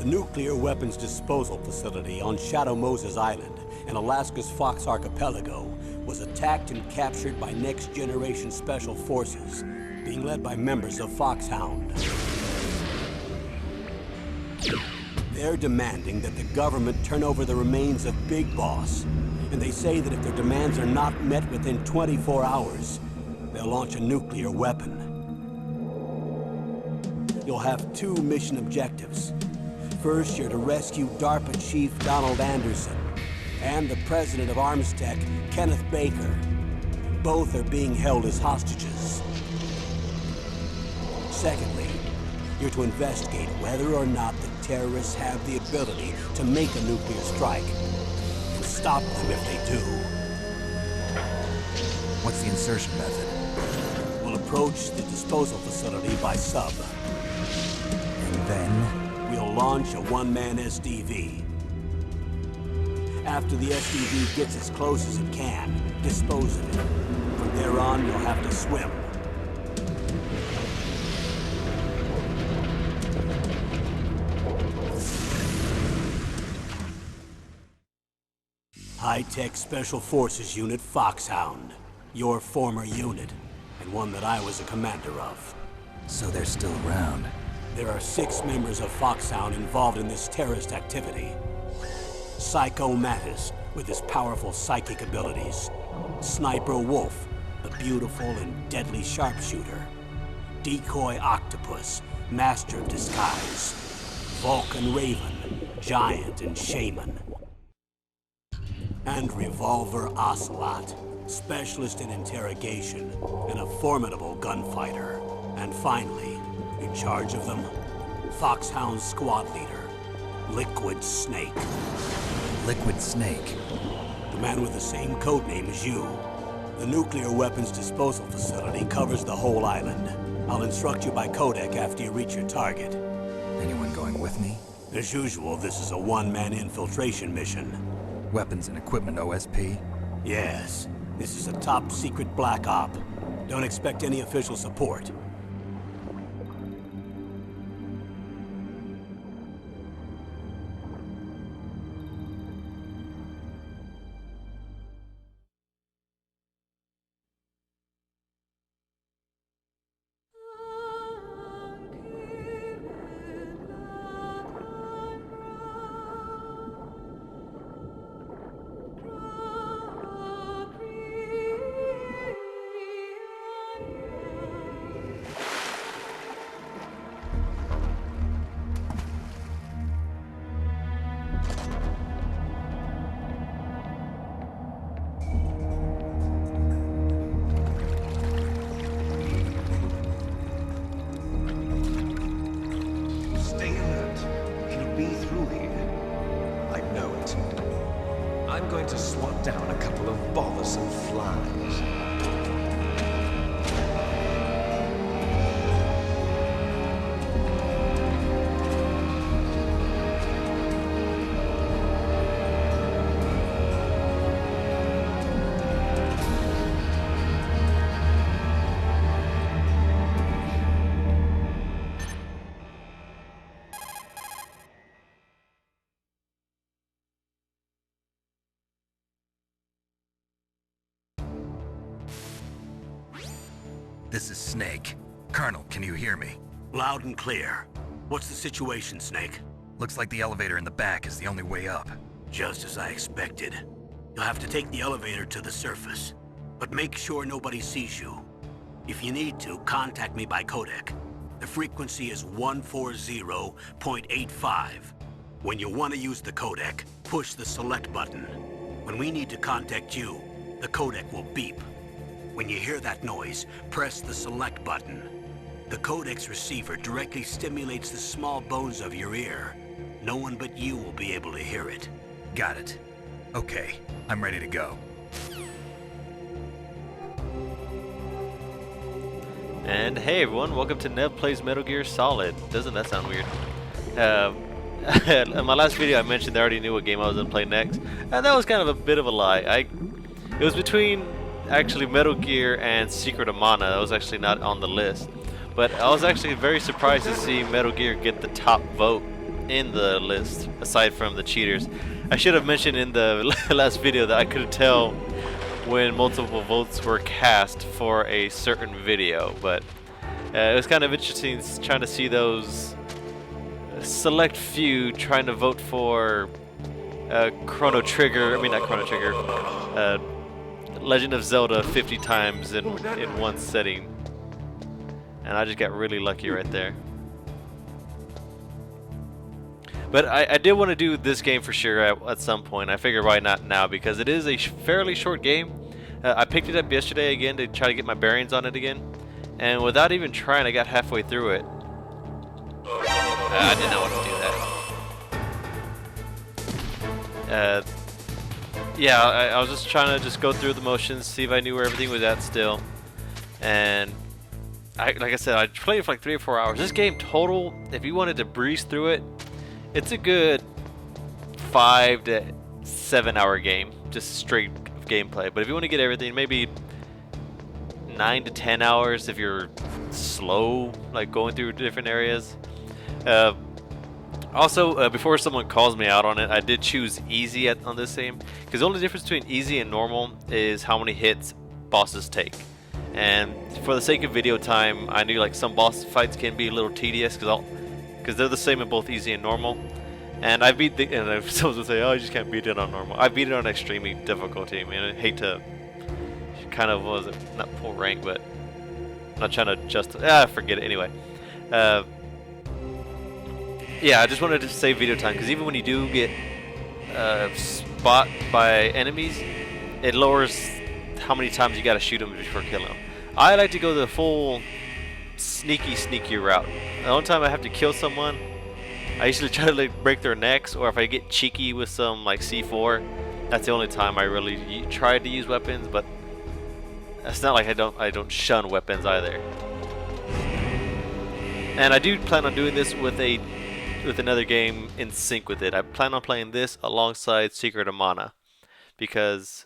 The nuclear weapons disposal facility on Shadow Moses Island in Alaska's Fox Archipelago was attacked and captured by next-generation special forces, being led by members of Foxhound. They're demanding that the government turn over the remains of Big Boss, and they say that if their demands are not met within 24 hours, they'll launch a nuclear weapon. You'll have two mission objectives. First, you're to rescue DARPA Chief Donald Anderson and the president of Armstech, Kenneth Baker. Both are being held as hostages. Secondly, you're to investigate whether or not the terrorists have the ability to make a nuclear strike and stop them if they do. What's the insertion method? We'll approach the disposal facility by sub. And then? We'll launch a one-man SDV. After the SDV gets as close as it can, dispose of it. From there on, you'll have to swim. High-Tech Special Forces Unit Foxhound. Your former unit, and one that I was a commander of. So they're still around. There are 6 members of Foxhound involved in this terrorist activity. Psycho Mattis, with his powerful psychic abilities. Sniper Wolf, the beautiful and deadly sharpshooter. Decoy Octopus, master of disguise. Vulcan Raven, giant and shaman. And Revolver Ocelot, specialist in interrogation and a formidable gunfighter. And finally, in charge of them, Foxhound's squad leader, Liquid Snake. Liquid Snake? The man with the same codename as you. The nuclear weapons disposal facility covers the whole island. I'll instruct you by codec after you reach your target. Anyone going with me? As usual, this is a one-man infiltration mission. Weapons and equipment OSP? Yes. This is a top-secret black op. Don't expect any official support. I'm going to swat down a couple of bothersome flies. This is Snake. Colonel, can you hear me? Loud and clear. What's the situation, Snake? Looks like the elevator in the back is the only way up. Just as I expected. You'll have to take the elevator to the surface, but make sure nobody sees you. If you need to, contact me by codec. The frequency is 140.85. When you want to use the codec, push the select button. When we need to contact you, the codec will beep. When you hear that noise, press the select button. The codec's receiver directly stimulates the small bones of your ear. No one but you will be able to hear it. Got it. Okay, I'm ready to go. And hey everyone, welcome to Neb Plays Metal Gear Solid. Doesn't that sound weird? In my last video I mentioned I already knew what game I was going to play next. And that was kind of a bit of a lie. It was between actually Metal Gear and Secret of Mana. That was actually not on the list. But I was actually very surprised to see Metal Gear get the top vote in the list, aside from the cheaters. I should have mentioned in the last video that I couldn't tell when multiple votes were cast for a certain video, but it was kind of interesting trying to see those select few trying to vote for Chrono Trigger, I mean not Chrono Trigger, Legend of Zelda 50 times in one setting. And I just got really lucky right there. But I did want to do this game for sure at some point. I figured why not now, because it is a fairly short game. I picked it up yesterday again to try to get my bearings on it again. And without even trying, I got halfway through it. I didn't know what to do that. Yeah, I was just trying to just go through the motions, see if I knew where everything was at still. And like I said, I played it for like 3 or 4 hours. This game total, if you wanted to breeze through it, it's a good 5 to 7 hour game, just straight gameplay. But if you want to get everything, maybe 9 to 10 hours if you're slow, like going through different areas. Also, before someone calls me out on it, I did choose easy on this game, because the only difference between easy and normal is how many hits bosses take. And for the sake of video time, I knew like some boss fights can be a little tedious because they're the same in both easy and normal. And I beat and someone will say, "Oh, you just can't beat it on normal." I beat it on extremely difficulty. I mean, I hate to kind of not pull rank, but I'm not trying to forget it anyway. Yeah, I just wanted to save video time, because even when you do get spot by enemies, it lowers how many times you gotta shoot them before killing them. I like to go the full sneaky route. The only time I have to kill someone, I usually try to like break their necks, or if I get cheeky with some like C4, that's the only time I really try to use weapons. But it's not like I don't shun weapons either. And I do plan on doing this with another game in sync with it. I plan on playing this alongside Secret of Mana, because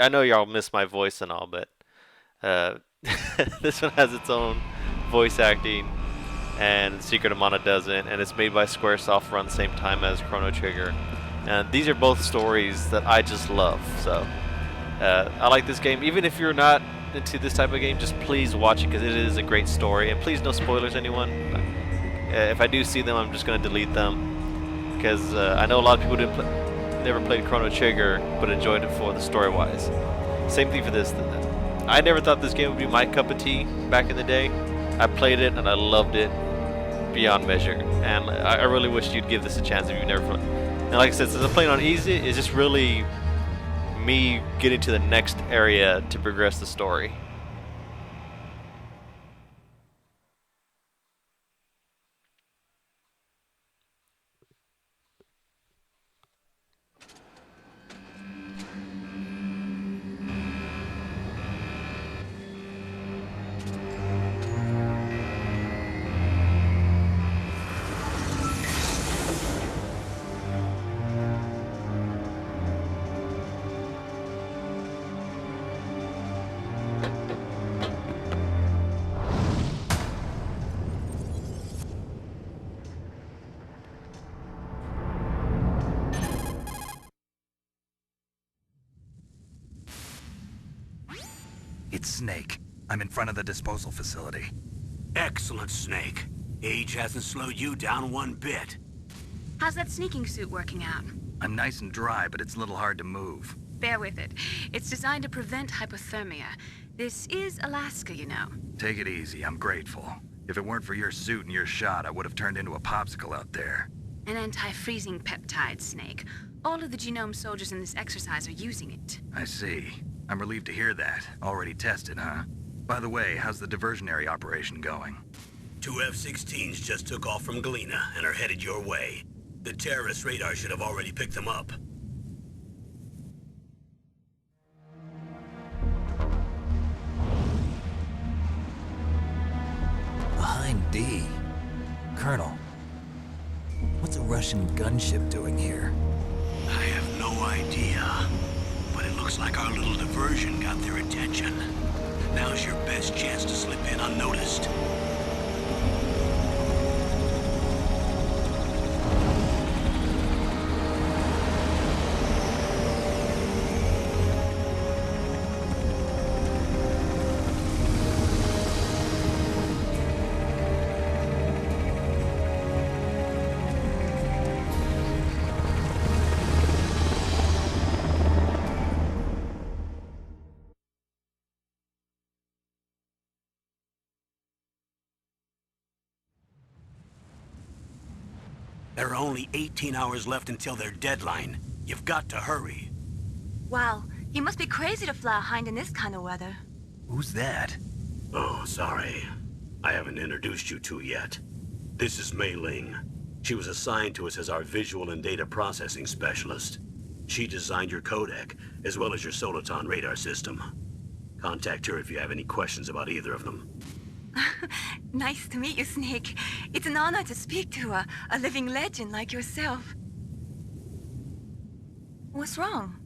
I know y'all miss my voice and all, but this one has its own voice acting, and Secret of Mana doesn't, and it's made by Squaresoft around the same time as Chrono Trigger. And these are both stories that I just love, so I like this game. Even if you're not into this type of game, just please watch it, because it is a great story. And please, no spoilers, anyone. If I do see them, I'm just going to delete them, because I know a lot of people never played Chrono Trigger but enjoyed it for the story-wise. Same thing for this. I never thought this game would be my cup of tea back in the day. I played it and I loved it beyond measure, and I really wish you'd give this a chance if you've never played. And like I said, since I'm playing on easy, it's just really me getting to the next area to progress the story. It's Snake. I'm in front of the disposal facility. Excellent, Snake. Age hasn't slowed you down one bit. How's that sneaking suit working out? I'm nice and dry, but it's a little hard to move. Bear with it. It's designed to prevent hypothermia. This is Alaska, you know. Take it easy, I'm grateful. If it weren't for your suit and your shot, I would have turned into a popsicle out there. An anti-freezing peptide, Snake. All of the genome soldiers in this exercise are using it. I see. I'm relieved to hear that. Already tested, huh? By the way, how's the diversionary operation going? 2 F-16s just took off from Galena and are headed your way. The terrorist radar should have already picked them up. Behind D. Colonel, what's a Russian gunship doing here? I have no idea, but it looks like our little diversion got their attention. Now's your best chance to slip in unnoticed. There are only 18 hours left until their deadline. You've got to hurry. Wow, he must be crazy to fly a hind in this kind of weather. Who's that? Oh, sorry. I haven't introduced you two yet. This is Mei Ling. She was assigned to us as our visual and data processing specialist. She designed your codec, as well as your Soliton radar system. Contact her if you have any questions about either of them. Nice to meet you, Snake. It's an honor to speak to a living legend like yourself. What's wrong?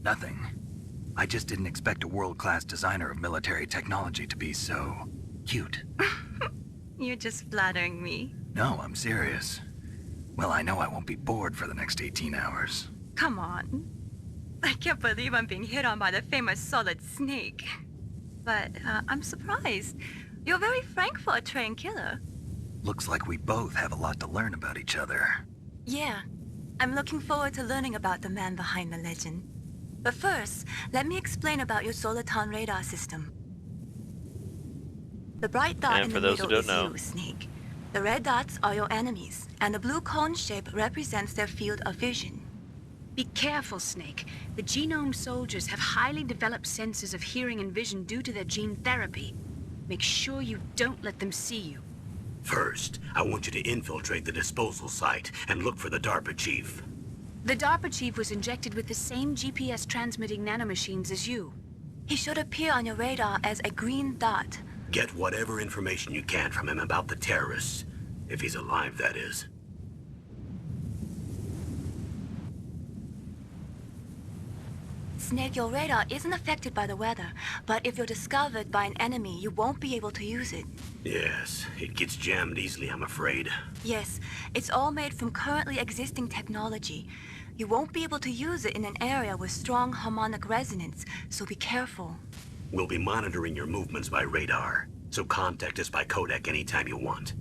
Nothing. I just didn't expect a world-class designer of military technology to be so cute. You're just flattering me. No, I'm serious. Well, I know I won't be bored for the next 18 hours. Come on. I can't believe I'm being hit on by the famous Solid Snake. But I'm surprised. You're very frank for a trained killer. Looks like we both have a lot to learn about each other. Yeah. I'm looking forward to learning about the man behind the legend. But first, let me explain about your Soliton radar system. The bright dot And in for the those who middle don't is know, you, Snake. The red dots are your enemies, and the blue cone shape represents their field of vision. Be careful, Snake. The genome soldiers have highly developed senses of hearing and vision due to their gene therapy. Make sure you don't let them see you. First, I want you to infiltrate the disposal site and look for the DARPA chief. The DARPA chief was injected with the same GPS transmitting nanomachines as you. He should appear on your radar as a green dot. Get whatever information you can from him about the terrorists. If he's alive, that is. Snake, your radar isn't affected by the weather, but if you're discovered by an enemy, you won't be able to use it. Yes, it gets jammed easily, I'm afraid. Yes, it's all made from currently existing technology. You won't be able to use it in an area with strong harmonic resonance, so be careful. We'll be monitoring your movements by radar, so contact us by codec anytime you want.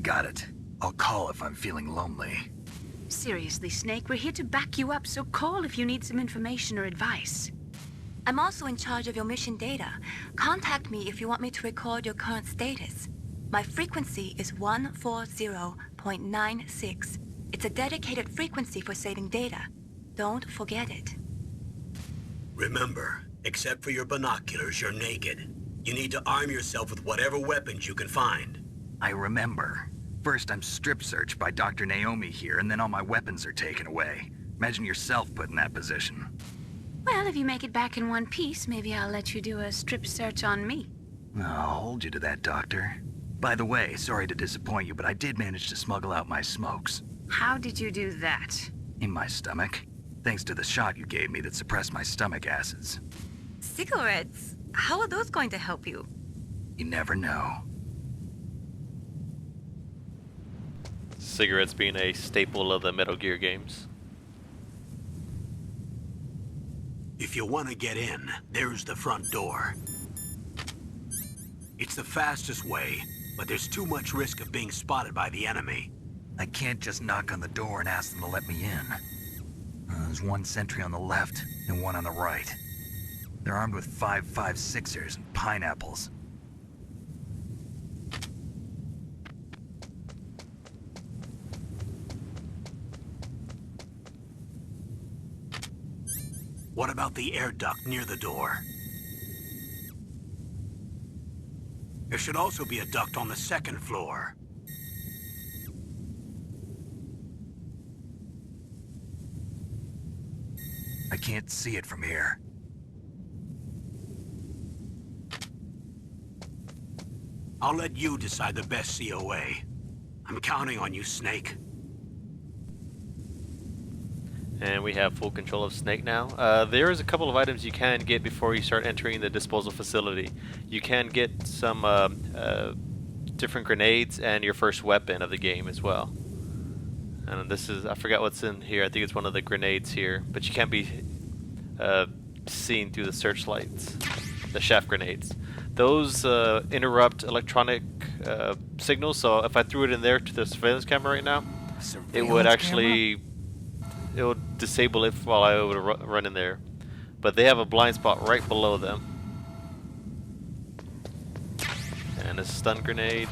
Got it. I'll call if I'm feeling lonely. Seriously, Snake, we're here to back you up, so call if you need some information or advice. I'm also in charge of your mission data. Contact me if you want me to record your current status. My frequency is 140.96. It's a dedicated frequency for saving data. Don't forget it. Remember, except for your binoculars, you're naked. You need to arm yourself with whatever weapons you can find. I remember. First, I'm strip searched by Dr. Naomi here, and then all my weapons are taken away. Imagine yourself put in that position. Well, if you make it back in one piece, maybe I'll let you do a strip search on me. I'll hold you to that, Doctor. By the way, sorry to disappoint you, but I did manage to smuggle out my smokes. How did you do that? In my stomach. Thanks to the shot you gave me that suppressed my stomach acids. Cigarettes? How are those going to help you? You never know. cigarettes being a staple of the Metal Gear games. If you want to get in, there's the front door. It's the fastest way, but there's too much risk of being spotted by the enemy. I can't just knock on the door and ask them to let me in. There's one sentry on the left and one on the right. They're armed with 5.56ers and pineapples. What about the air duct near the door? There should also be a duct on the second floor. I can't see it from here. I'll let you decide the best COA. I'm counting on you, Snake. And we have full control of Snake now. There is a couple of items you can get before you start entering the disposal facility. You can get some different grenades and your first weapon of the game as well. And this is, I forgot what's in here. I think it's one of the grenades here, but you can't be seen through the searchlights, the shaft grenades. Those interrupt electronic signals, so if I threw it in there to the surveillance camera right now, it would actually, it would disable it while I would run in there. But they have a blind spot right below them. And a stun grenade.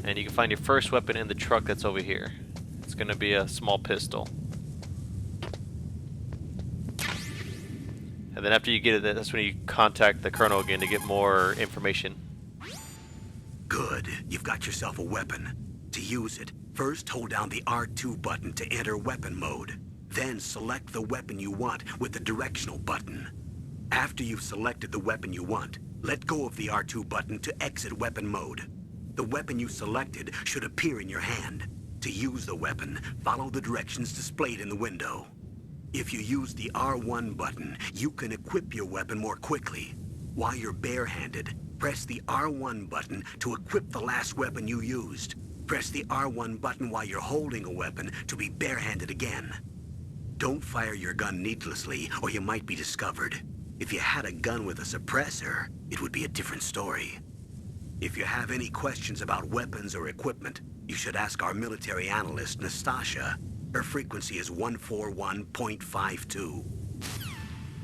And you can find your first weapon in the truck that's over here. It's going to be a small pistol. And then after you get it, that's when you contact the Colonel again to get more information. Good. You've got yourself a weapon. To use it, first hold down the R2 button to enter weapon mode. Then select the weapon you want with the directional button. After you've selected the weapon you want, let go of the R2 button to exit weapon mode. The weapon you selected should appear in your hand. To use the weapon, follow the directions displayed in the window. If you use the R1 button, you can equip your weapon more quickly. While you're barehanded, press the R1 button to equip the last weapon you used. Press the R1 button while you're holding a weapon to be barehanded again. Don't fire your gun needlessly, or you might be discovered. If you had a gun with a suppressor, it would be a different story. If you have any questions about weapons or equipment, you should ask our military analyst, Nastasha. Her frequency is 141.52.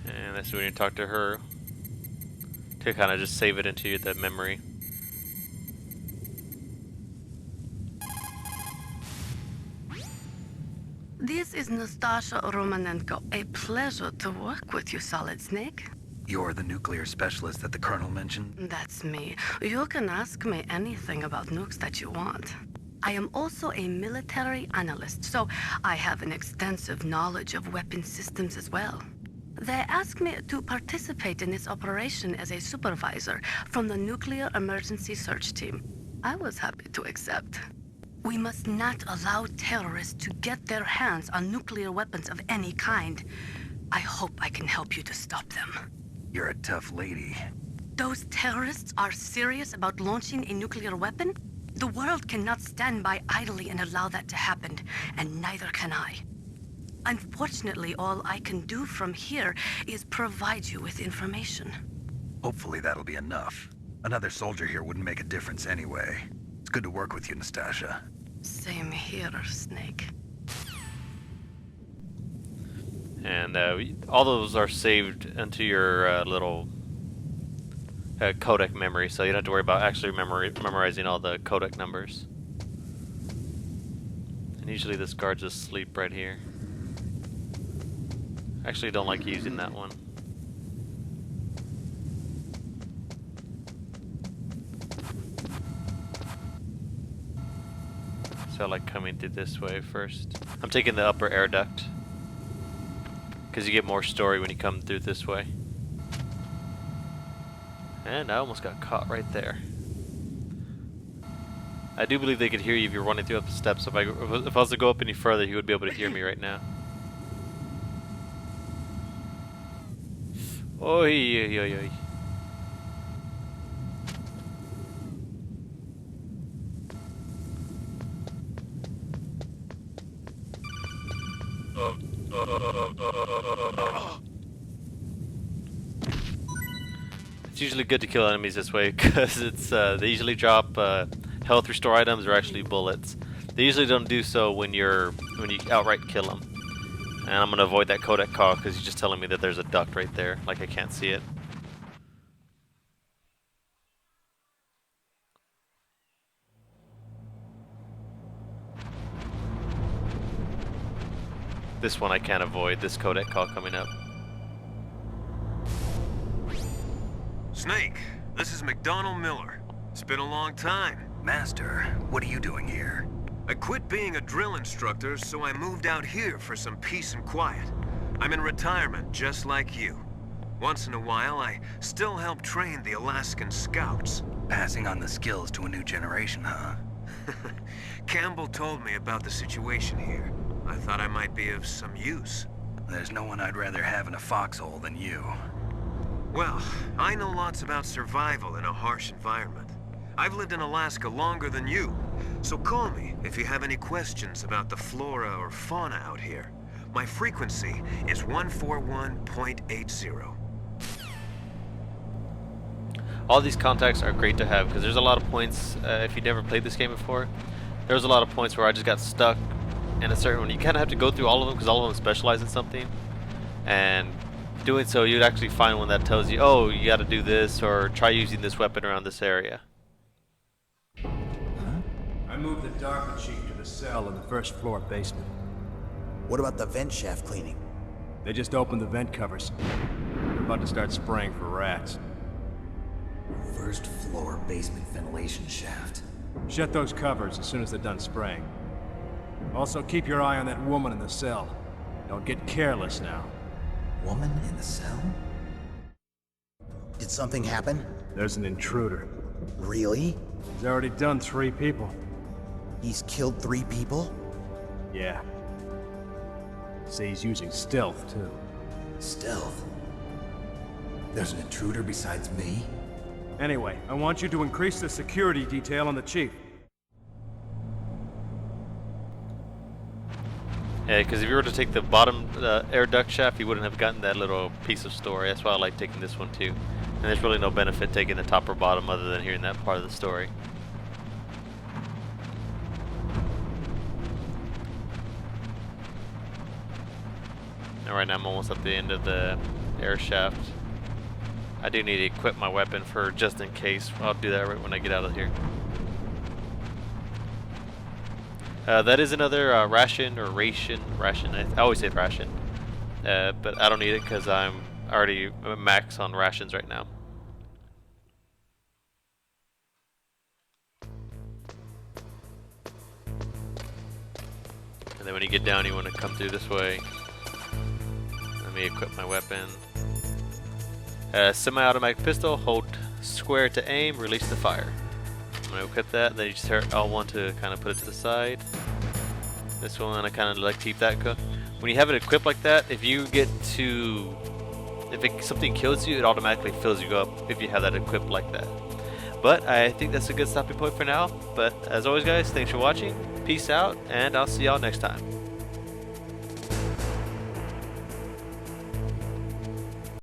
And that's when you talk to her to kind of just save it into the memory. This is Nastasha Romanenko. A pleasure to work with you, Solid Snake. You're the nuclear specialist that the Colonel mentioned? That's me. You can ask me anything about nukes that you want. I am also a military analyst, so I have an extensive knowledge of weapon systems as well. They asked me to participate in this operation as a supervisor from the Nuclear Emergency Search Team. I was happy to accept. We must not allow terrorists to get their hands on nuclear weapons of any kind. I hope I can help you to stop them. You're a tough lady. Those terrorists are serious about launching a nuclear weapon? The world cannot stand by idly and allow that to happen, and neither can I. Unfortunately, all I can do from here is provide you with information. Hopefully that'll be enough. Another soldier here wouldn't make a difference anyway. It's good to work with you, Nastasha. Same here, Snake. And all those are saved into your little codec memory, so you don't have to worry about actually memorizing all the codec numbers. And usually this guard's asleep right here. Actually, don't like using that one. So I like coming through this way first. I'm taking the upper air duct, because you get more story when you come through this way. And I almost got caught right there. I do believe they could hear you if you're running through up the steps. If I was to go up any further, he would be able to hear me right now. Oi, oi, oi, oi. It's usually good to kill enemies this way because it's they usually drop health restore items or actually bullets. They usually don't do so when you outright kill them. And I'm gonna avoid that codec call because he's just telling me that there's a duct right there, like I can't see it. This one I can't avoid, this codec call coming up. Snake, this is McDonald Miller. It's been a long time. Master, what are you doing here? I quit being a drill instructor, so I moved out here for some peace and quiet. I'm in retirement, just like you. Once in a while, I still help train the Alaskan Scouts. Passing on the skills to a new generation, huh? Campbell told me about the situation here. I thought I might be of some use. There's no one I'd rather have in a foxhole than you. Well, I know lots about survival in a harsh environment. I've lived in Alaska longer than you, so call me if you have any questions about the flora or fauna out here. My frequency is 141.80. All these contacts are great to have because there's a lot of points, if you never played this game before, there was a lot of points where I just got stuck in a certain one. You kind of have to go through all of them because all of them specialize in something, and doing so you'd actually find one that tells you, oh, you got to do this or try using this weapon around this area. Huh? moved the DARPA chief to the cell in the first floor basement. What about the vent shaft cleaning? They just opened the vent covers. They're about to start spraying for rats. First floor basement ventilation shaft. Shut those covers as soon as they're done spraying. Also, keep your eye on that woman in the cell. Don't get careless now. Woman in the cell? Did something happen? There's an intruder. Really? He's already done 3 people. He's killed 3 people? Yeah. See, he's using stealth, too. Stealth? There's an intruder besides me? Anyway, I want you to increase the security detail on the chief. Yeah, because if you were to take the bottom air duct shaft, you wouldn't have gotten that little piece of story. That's why I like taking this one too. And there's really no benefit taking the top or bottom other than hearing that part of the story. And right now I'm almost at the end of the air shaft. I do need to equip my weapon for just in case. I'll do that right when I get out of here. That is another ration. I always say ration. But I don't need it because I'm already max on rations right now. And then when you get down, you want to come through this way. Let me equip my weapon. Semi-automatic pistol. Hold square to aim. Release the fire. I'm going to equip that. Then you just hit L1 to kind of put it to the side. This one I kind of like to keep that going. When you have it equipped like that, if you get to... If something kills you, it automatically fills you up if you have that equipped like that. But I think that's a good stopping point for now. But as always guys, thanks for watching. Peace out, and I'll see y'all next time.